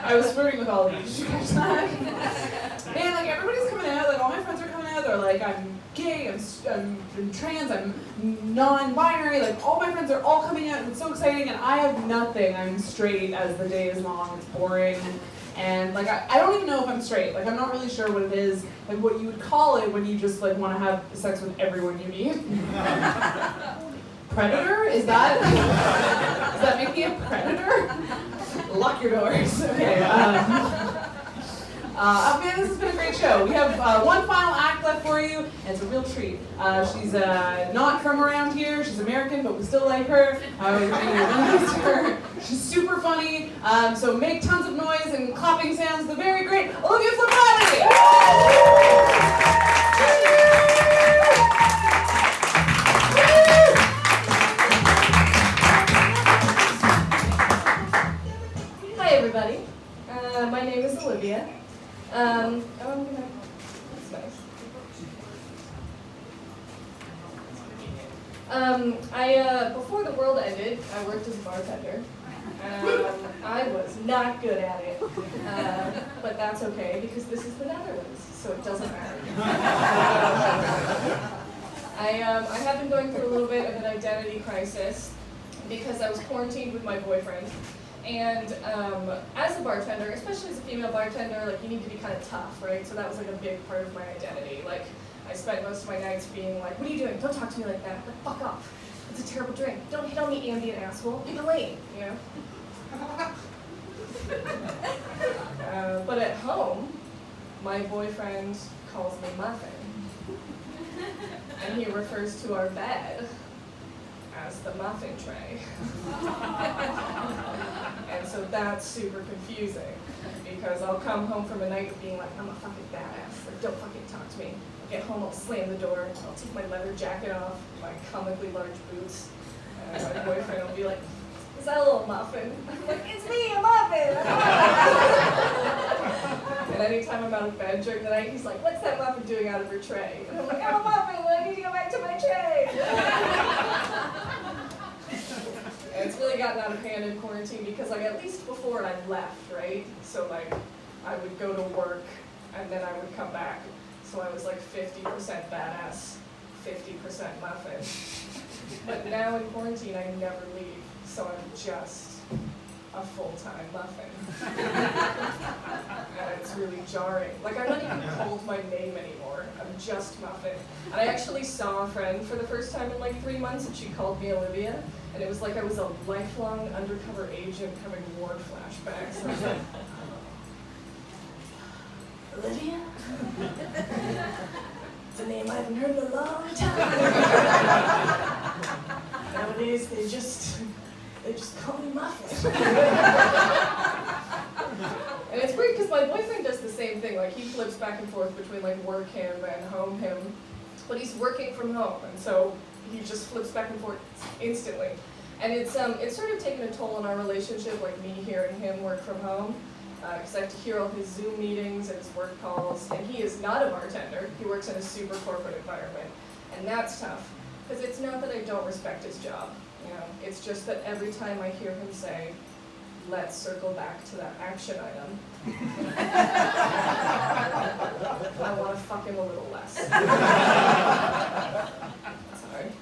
I was flirting with all of you. Did you catch that? Man, like everybody's coming out. Like all my friends are coming out. They're like, I'm gay. I'm trans. I'm non-binary. Like all my friends are all coming out. And it's so exciting. And I have nothing. I'm straight as the day is long. It's boring. And like I don't even know if I'm straight. Like I'm not really sure what it is. Like what you would call it when you just like want to have sex with everyone you meet. Predator? Is that does that make me a predator? Lock your doors. Okay. Man, this has been a great show. We have one final act left for you, and it's a real treat. She's not from around here. She's American, but we still like her. She's super funny. So make tons of noise and clapping sounds. The very great Olivia Flood-Wylie. Hi everybody. My name is Olivia. That's nice. Before the world ended, I worked as a bartender. I was not good at it, but that's okay because this is the Netherlands, so it doesn't matter. I have been going through a little bit of an identity crisis because I was quarantined with my boyfriend. And as a bartender, especially as a female bartender, like you need to be kind of tough, right? So that was like a big part of my identity. Like I spent most of my nights being like, "What are you doing? Don't talk to me like that. Like, fuck off. It's a terrible drink. Don't hit on me, ambient asshole. Pick a lane," you know. But at home, my boyfriend calls me Muffin, and he refers to our bed as the muffin tray. And so that's super confusing because I'll come home from a night of being like, I'm a fucking badass, like don't fucking talk to me. I'll get home, I'll slam the door, I'll take my leather jacket off, my comically large boots, and my boyfriend will be like, "Is that a little muffin?" I'm like, "It's me, a muffin!" And anytime I'm out of bed during the night, he's like, "What's that muffin doing out of her tray?" And I'm like, "I'm a muffin, I need to go back to my tray." And it's really gotten out of hand in quarantine because like at least before I left, right? So like I would go to work and then I would come back. So I was like 50% badass, 50% muffin. But now in quarantine I never leave, so I'm just a full-time muffin. And it's really jarring. Like I'm not even called my name anymore. I'm just Muffin. And I actually saw a friend for the first time in like 3 months and she called me Olivia. And it was like I was a lifelong undercover agent having war flashbacks. And I was like, Olivia? It's a name I haven't heard in a long time. Nowadays they just call me Muffin. And it's weird because my boyfriend does the same thing. Like he flips back and forth between like work him and home him. But he's working from home, and so he just flips back and forth instantly. And it's sort of taken a toll on our relationship, like me hearing him work from home. Because I have to hear all his Zoom meetings and his work calls. And he is not a bartender. He works in a super corporate environment. And that's tough. Because it's not that I don't respect his job. You know, it's just that every time I hear him say, "Let's circle back to that action item," I want to fuck him a little less. Sorry.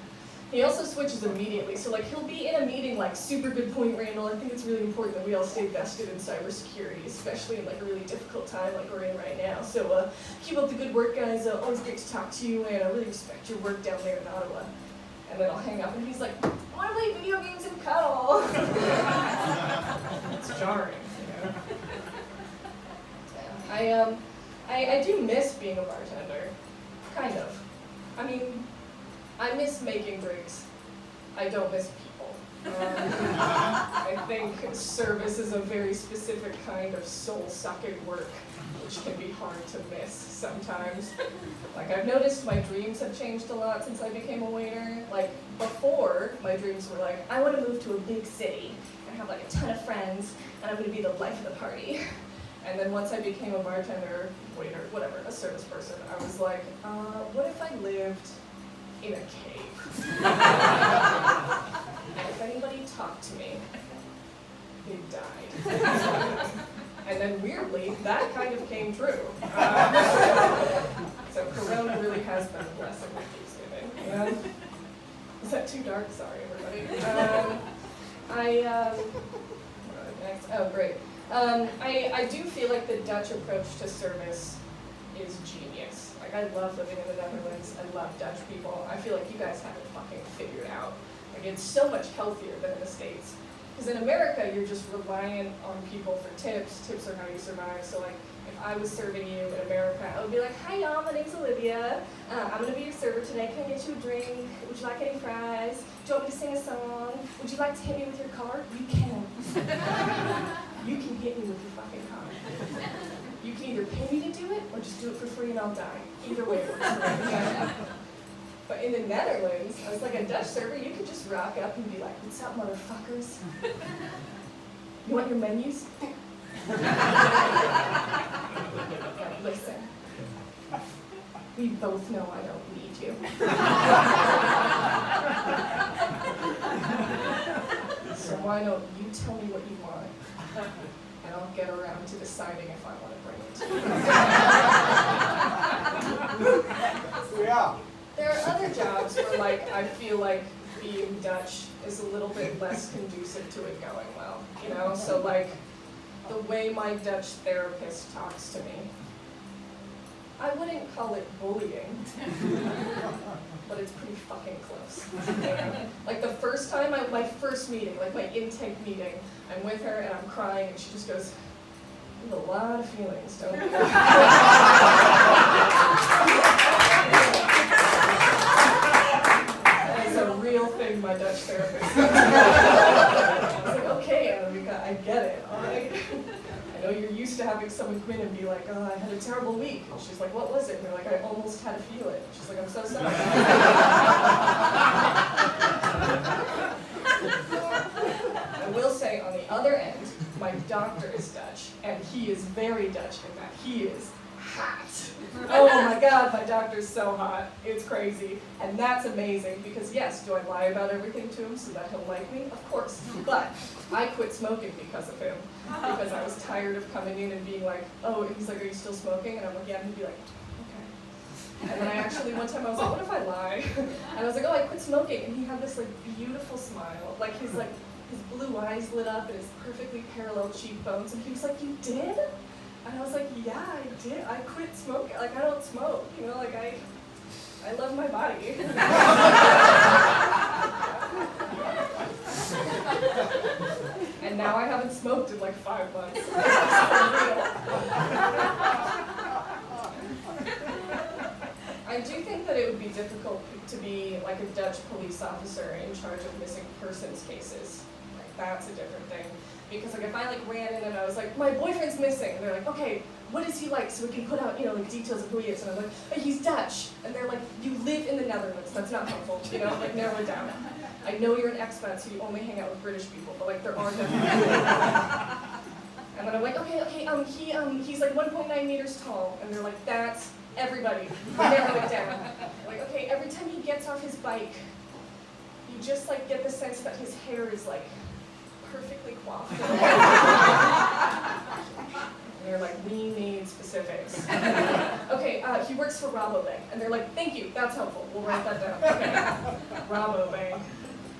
He also switches immediately, so like he'll be in a meeting like, "Super good point, Randall. I think it's really important that we all stay vested in cybersecurity, especially in like a really difficult time like we're in right now. So keep up the good work, guys. Always great to talk to you, and I really respect your work down there in Ottawa." And then I'll hang up, and he's like, "I want to play video games and cuddle." It's jarring, you know. Yeah. I do miss being a bartender, kind of. I mean, I miss making drinks. I don't miss people. I think service is a very specific kind of soul-sucking work, which can be hard to miss sometimes. Like I've noticed my dreams have changed a lot since I became a waiter. Like before, my dreams were like, I want to move to a big city and have like a ton of friends, and I'm going to be the life of the party. And then once I became a bartender, waiter, whatever, a service person, I was like, what if I lived in a cave? And if anybody talked to me, they died. And And then weirdly, that kind of came true. So Corona really has been a blessing with Thanksgiving. Is that too dark? Sorry, everybody. Next. Oh, great. I do feel like the Dutch approach to service is genius. Like, I love living in the Netherlands. I love Dutch people. I feel like you guys have it fucking figured out. Like, it's so much healthier than in the States. Because in America, you're just reliant on people for tips. Tips are how you survive. So, like, if I was serving you in America, I would be like, hi y'all, my name's Olivia. I'm gonna be your server today. Can I get you a drink? Would you like any fries? Do you want me to sing a song? Would you like to hit me with your car? You can. You can hit me with your fucking car. You can either pay me to do it, or just do it for free and I'll die. Either way works for me. But in the Netherlands, as like a Dutch server, you could just rock up and be like, what's up, motherfuckers? You want your menus? Listen, we both know I don't need you. So why don't you tell me what you want, and I'll get around to deciding if I want to bring it to you. Yeah. There are other jobs where, like, I feel like being Dutch is a little bit less conducive to it going well, you know? So, like, the way my Dutch therapist talks to me, I wouldn't call it bullying, but it's pretty fucking close. Like, the first time, my first meeting, like my intake meeting, I'm with her and I'm crying and she just goes, you have a lot of feelings, don't you? My Dutch therapist. I was like, okay, Anna, I get it, all right? I know you're used to having someone come in and be like, oh, I had a terrible week. And she's like, what was it? And they're like, I almost had to feel it. She's like, I'm so sorry. I will say, on the other end, my doctor is Dutch, and he is very Dutch in that he is hot. Oh my god, my doctor's so hot. It's crazy. And that's amazing because yes, do I lie about everything to him so that he'll like me? Of course. But I quit smoking because of him. Because I was tired of coming in and being like, oh, and he's like, are you still smoking? And I'm like, yeah. And he'd be like, okay. And then I actually, one time I was like, what if I lie? And I was like, oh, I quit smoking. And he had this like beautiful smile. Like his blue eyes lit up and his perfectly parallel cheekbones. And he was like, you did? And I was like, yeah, I did. I quit smoking. Like, I don't smoke. You know, like, I love my body. And now I haven't smoked in like 5 months. I do think that it would be difficult to be like a Dutch police officer in charge of missing persons cases. Like, that's a different thing. Because like if I like ran in and I was like, my boyfriend's missing, and they're like, okay, what is he like so we can put out, you know, like details of who he is, and I'm like, but he's Dutch, and they're like, you live in the Netherlands, that's not helpful, you know, like narrow it down. I know you're an expat, so you only hang out with British people, but like there are definitely. And then I'm like, okay, he's like 1.9 meters tall, and they're like, that's everybody, narrow it down. Like, okay, every time he gets off his bike, you just like get the sense that his hair is like perfectly coiffed. And they're like, we need specifics. Okay, he works for Rabobank. And they're like, thank you, that's helpful. We'll write that down. Okay, Rabobank. And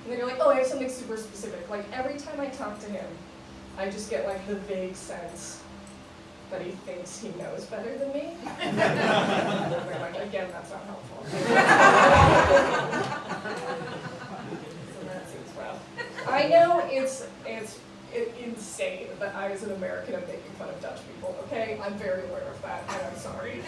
then you're like, oh, I have something super specific. Like, every time I talk to him, I just get like the vague sense that he thinks he knows better than me. And they're like, again, that's not helpful. So that seems rough. I know it's insane that I, as an American, am making fun of Dutch people, okay? I'm very aware of that, and I'm sorry.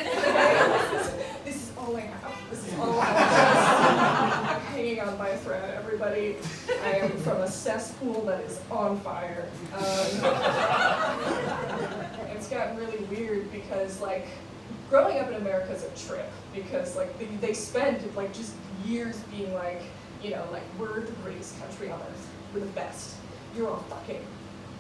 This is all I have. This is all I have. I'm hanging on by a thread, everybody. I am from a cesspool that is on fire. It's gotten really weird because, like, growing up in America is a trip because, like, they spend, like, just years being like, you know, like, we're the greatest country on earth. We're the best. You're all fucking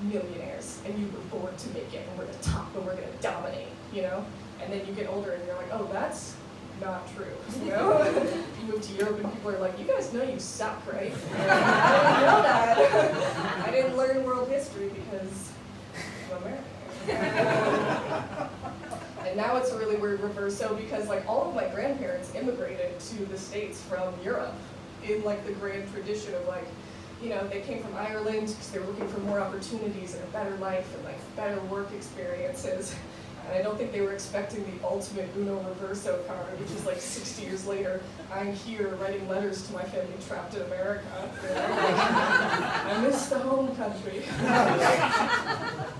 millionaires, and you were born to make it, and we're the top, and we're gonna dominate, you know? And then you get older, and you're like, oh, that's not true, you know? You move to Europe, and people are like, you guys know you suck, right? I didn't know that. I didn't learn world history because I'm American. And now it's a really weird reverso because like all of my grandparents immigrated to the States from Europe in like the grand tradition of like, you know, they came from Ireland because they were looking for more opportunities and a better life and like better work experiences. And I don't think they were expecting the ultimate Uno Reverso card, which is like 60 years later, I'm here writing letters to my family trapped in America. You know? I miss the home country.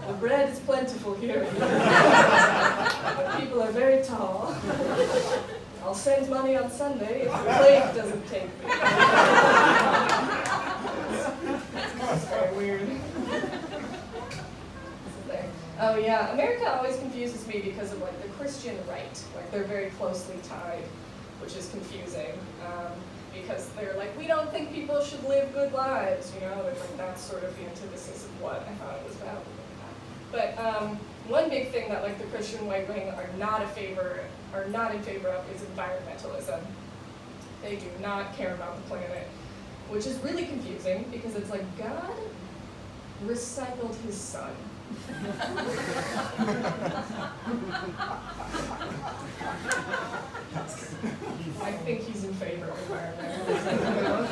The bread is plentiful here. The people are very tall. I'll send money on Sunday if the plague doesn't take me. It's very weird. Oh yeah, America always confuses me because of like the Christian right. Like they're very closely tied, which is confusing. Because they're like, we don't think people should live good lives, you know, and like that's sort of the antithesis of what I thought it was about. But one big thing that like the Christian right wing are not in favor of is environmentalism. They do not care about the planet, which is really confusing because it's like God recycled his son. I think he's in favor of environmentalism.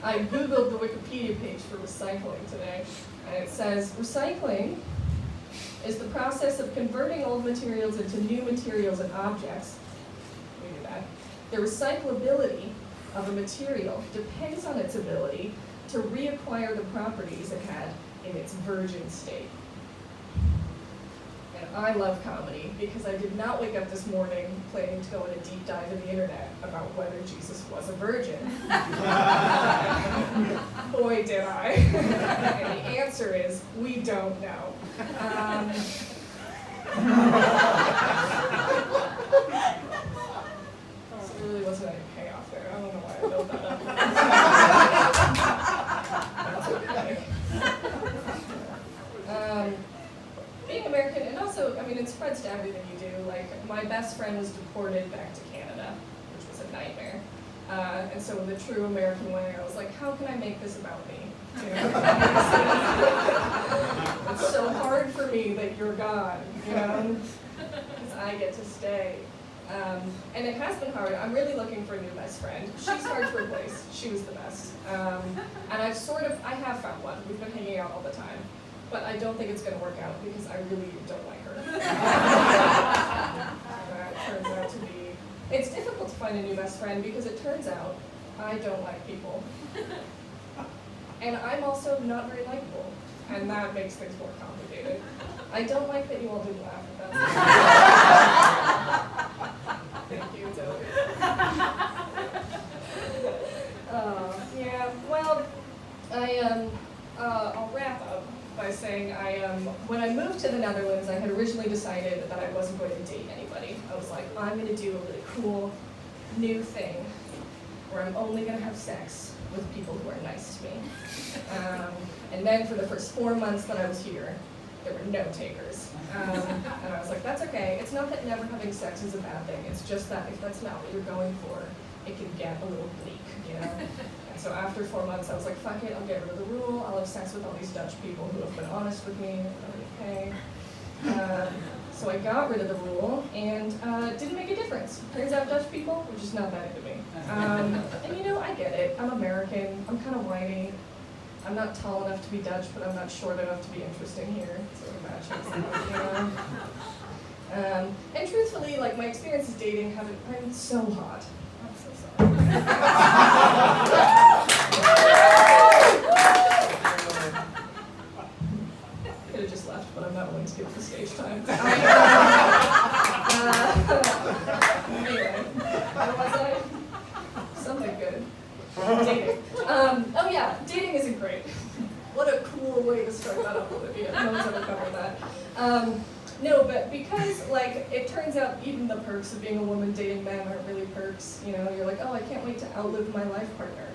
I Googled the Wikipedia page for recycling today, and it says, recycling is the process of converting old materials into new materials and objects. We do that. The recyclability of a material depends on its ability to reacquire the properties it had in its virgin state. And I love comedy because I did not wake up this morning planning to go on a deep dive in the internet about whether Jesus was a virgin. Boy, did I. And the answer is, we don't know. So there really wasn't any payoff there. I don't know why I built that up. That's okay. Being American, and also, I mean, it spreads to everything you do. Like, my best friend was deported back to Canada, which was a nightmare. And so in the true American way, I was like, how can I make this about me? You know? It's so hard for me that you're gone, you know? Because I get to stay. And it has been hard. I'm really looking for a new best friend. She's hard to replace. She was the best. And I have found one. We've been hanging out all the time. But I don't think it's going to work out because I really don't like her. That turns out to be, it's difficult to find a new best friend because it turns out I don't like people. And I'm also not very likable. And that makes things more complicated. I don't like that you all didn't laugh at that. Thank you, Zoe. Yeah, well, I'll wrap up by saying when I moved to the Netherlands, I had originally decided that I wasn't going to date anybody. I was like, I'm going to do a really cool new thing where I'm only going to have sex with people who are nice to me. And then for the first 4 months that I was here, there were no takers. And I was like, that's okay. It's not that never having sex is a bad thing. It's just that if that's not what you're going for, it can get a little bleak, you know? And so after 4 months, I was like, fuck it, I'll get rid of the rule. I'll have sex with all these Dutch people who have been honest with me. Okay. So I got rid of the rule, and it didn't make a difference. Turns out Dutch people were just not that into me. And you know, I get it. I'm American. I'm kind of whiny. I'm not tall enough to be Dutch, but I'm not short enough to be interesting here. So it matches, you know? And truthfully, like, my experiences dating haven't been so hot. I'm so sorry. Could have just left, but I'm not willing to give it the stage time. Anyway, where was I? Something good. Dating. Oh yeah, dating isn't great. What a cool way to start that up, Olivia. No one's ever covered that. No, but because, like, it turns out even the perks of being a woman dating men aren't really perks. You know, you're like, oh, I can't wait to outlive my life partner.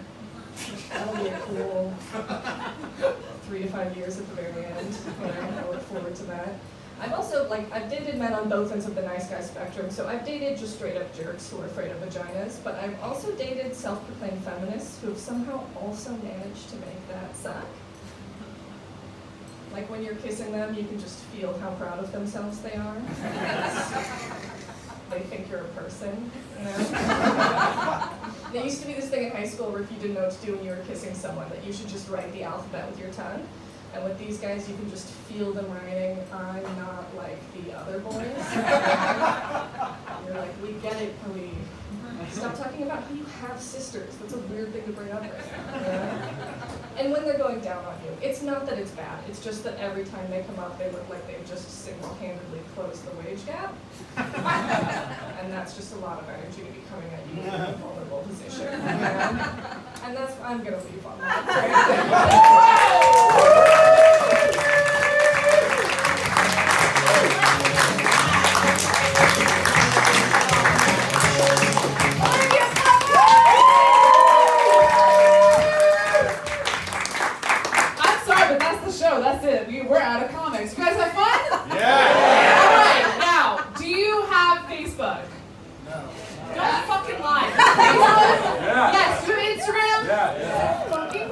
That'll be a cool 3 to 5 years at the very end. You know, I look forward to that. I've dated men on both ends of the nice guy spectrum. So I've dated just straight up jerks who are afraid of vaginas, but I've also dated self-proclaimed feminists who have somehow also managed to make that suck. Like when you're kissing them, you can just feel how proud of themselves they are. They think you're a person, you know? There used to be this thing in high school where if you didn't know what to do when you were kissing someone, that you should just write the alphabet with your tongue. And with these guys, you can just feel them writing, "I'm not like the other boys." You're like, "We get it, Khalid. Stop talking about how you have sisters. That's a weird thing to bring up right now." Yeah? And when they're going down on you, it's not that it's bad. It's just that every time they come up, they look like they've just single-handedly closed the wage gap. And that's just a lot of energy to be coming at you in a vulnerable position. Yeah? And that's, I'm going to leave on that. That's it. We're out of comics. You guys have fun? Yeah! All right. Now, do you have Facebook? No. Don't fucking lie. Facebook? Yeah. Yes. Do you have Instagram? Yeah. Fucking